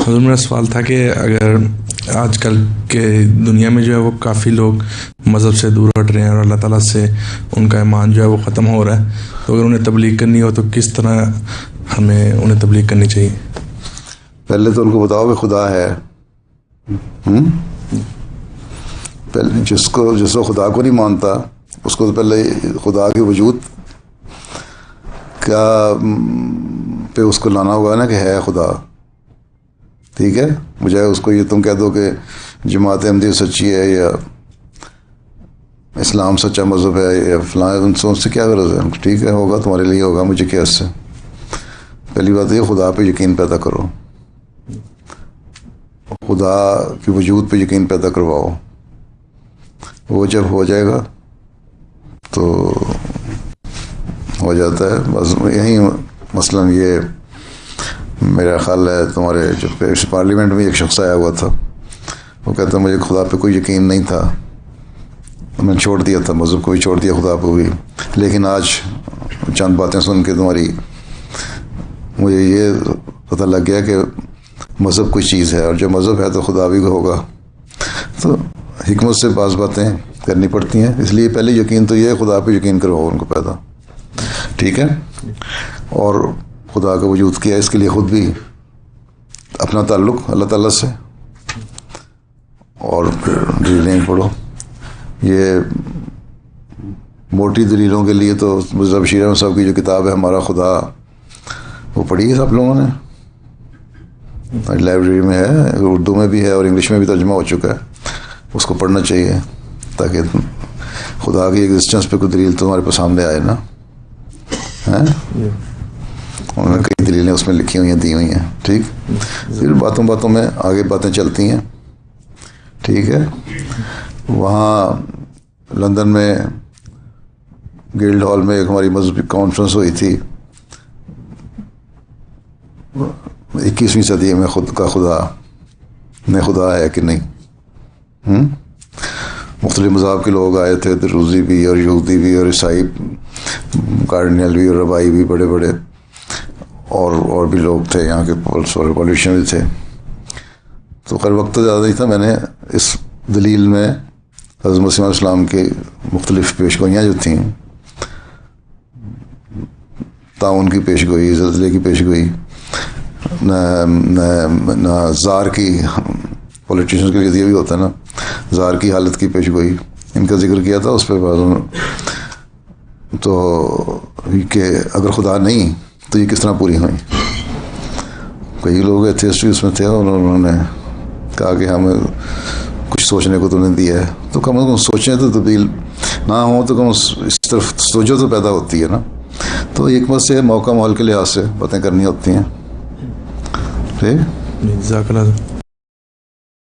حضور میرا سوال تھا کہ اگر آج کل کے دنیا میں جو ہے وہ کافی لوگ مذہب سے دور ہٹ رہے ہیں اور اللہ تعالیٰ سے ان کا ایمان جو ہے وہ ختم ہو رہا ہے، تو اگر انہیں تبلیغ کرنی ہو تو کس طرح ہمیں انہیں تبلیغ کرنی چاہیے؟ پہلے تو ان کو بتاؤ کہ خدا ہے. پہلے جس کو خدا کو نہیں مانتا اس کو تو پہلے خدا کے وجود کا پہ اس کو لانا ہوگا نا کہ ہے خدا. ٹھیک ہے، بجائے اس کو یہ تم کہہ دو کہ جماعت احمدیہ سچی ہے یا اسلام سچا مذہب ہے یا فلاں، ان سے کیا غرض ہے؟ ٹھیک ہے، ہوگا تمہارے لیے ہوگا، مجھے کیا اس سے. پہلی بات یہ خدا پہ یقین پیدا کرو، خدا کے وجود پہ یقین پیدا کرواؤ. وہ جب ہو جائے گا تو ہو جاتا ہے. بس یہی مثلاً یہ میرا خیال ہے تمہارے جو پارلیمنٹ میں ایک شخص آیا ہوا تھا، وہ کہتا مجھے خدا پہ کوئی یقین نہیں تھا، میں نے چھوڑ دیا تھا، مذہب کو بھی چھوڑ دیا، خدا کو بھی، لیکن آج چند باتیں سن کے تمہاری مجھے یہ پتہ لگ گیا کہ مذہب کوئی چیز ہے، اور جو مذہب ہے تو خدا بھی ہوگا. تو حکمت سے بعض باتیں کرنی پڑتی ہیں. اس لیے پہلے یقین تو یہ ہے، خدا پہ یقین کرواؤ ان کو پیدا. ٹھیک ہے، اور خدا کا وجود کیا ہے، اس کے لیے خود بھی اپنا تعلق اللہ تعالیٰ سے، اور پھر دلیلیں پڑھو. یہ موٹی دلیلوں کے لیے تو مذہب بشیر احمد صاحب کی جو کتاب ہے ہمارا خدا، وہ پڑھی ہے سب لوگوں نے، لائبریری میں ہے، اردو میں بھی ہے اور انگلش میں بھی ترجمہ ہو چکا ہے. اس کو پڑھنا چاہیے تاکہ خدا کی ایگزسٹنس پہ کوئی دلیل تمہارے پاس سامنے آئے نا. انہوں نے کئی دلیلیں اس میں لکھی ہوئی ہیں، دی ہوئی ہیں. ٹھیک، پھر باتوں میں آگے باتیں چلتی ہیں. ٹھیک ہے، وہاں لندن میں گلڈ ہال میں ایک ہماری مذہبی کانفرنس ہوئی تھی، 21ویں صدی میں خود کا خدا ہے کہ نہیں. مختلف مذہب کے لوگ آئے تھے، دروزی بھی اور یہودی بھی اور عیسائی کارڈینل بھی اور ربائی بھی، بڑے بڑے، اور بھی لوگ تھے یہاں کے، پولیٹیشین بھی تھے. تو خیر وقت تو زیادہ نہیں تھا. میں نے اس دلیل میں حضرت مسیح علیہ السلام کی مختلف پیشگوئیاں جو تھیں، تعاون کی پیشگوئی، زلزلے کی پیشگوئی، نہ زار کی، پولیٹیشین کے لیے یہ بھی ہوتا ہے نا، زار کی حالت کی پیشگوئی، ان کا ذکر کیا تھا. اس پہ تو کہ اگر خدا نہیں تو یہ کس طرح پوری ہوئی. کئی لوگ ایتھیسٹ اس میں تھے، اور انہوں نے کہا کہ ہمیں کچھ سوچنے کو تو نہیں دیا ہے، تو کم از کم سوچیں تو تبدیل نہ ہوں تو کم اس طرف سوچو تو پیدا ہوتی ہے نا. تو حکمت سے موقع ماحول کے لحاظ سے باتیں کرنی ہوتی ہیں. ٹھیک، جزاک اللہ.